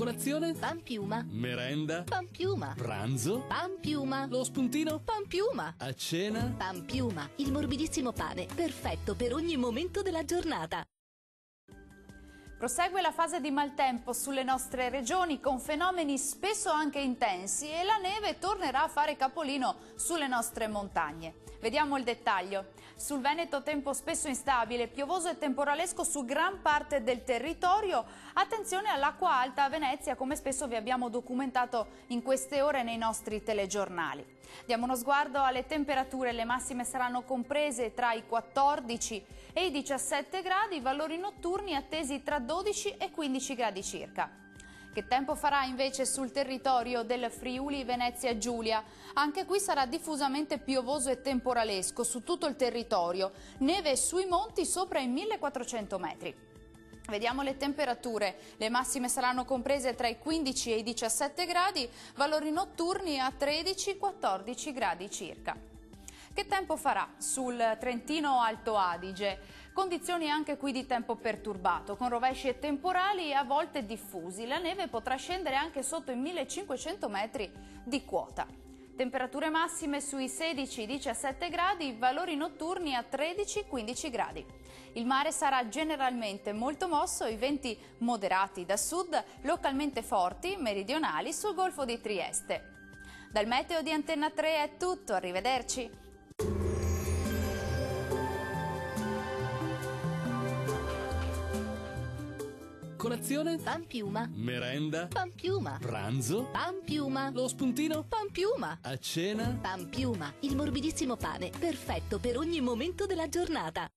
Colazione? Pan piuma. Merenda? Pan piuma. Pranzo? Pan piuma. Lo spuntino? Pan piuma. A cena? Pan piuma, il morbidissimo pane, perfetto per ogni momento della giornata. Prosegue la fase di maltempo sulle nostre regioni con fenomeni spesso anche intensi e la neve tornerà a fare capolino sulle nostre montagne. Vediamo il dettaglio. Sul Veneto tempo spesso instabile, piovoso e temporalesco su gran parte del territorio. Attenzione all'acqua alta a Venezia, come spesso vi abbiamo documentato in queste ore nei nostri telegiornali. Diamo uno sguardo alle temperature, le massime saranno comprese tra i 14 e i 17 gradi, valori notturni attesi tra 12 e 15 gradi circa. Che tempo farà invece sul territorio del Friuli Venezia Giulia? Anche qui sarà diffusamente piovoso e temporalesco su tutto il territorio, neve sui monti sopra i 1400 metri. Vediamo le temperature, le massime saranno comprese tra i 15 e i 17 gradi, valori notturni a 13-14 gradi circa. Che tempo farà sul Trentino Alto Adige? Condizioni anche qui di tempo perturbato, con rovesci e temporali a volte diffusi. La neve potrà scendere anche sotto i 1500 metri di quota. Temperature massime sui 16-17 gradi, valori notturni a 13-15 gradi. Il mare sarà generalmente molto mosso, i venti moderati da sud, localmente forti, meridionali sul Golfo di Trieste. Dal meteo di Antenna 3 è tutto, arrivederci. Colazione? Pan piuma. Merenda? Pan piuma. Pranzo? Pan piuma. Lo spuntino? Pan piuma. A cena? Pan piuma, il morbidissimo pane, perfetto per ogni momento della giornata.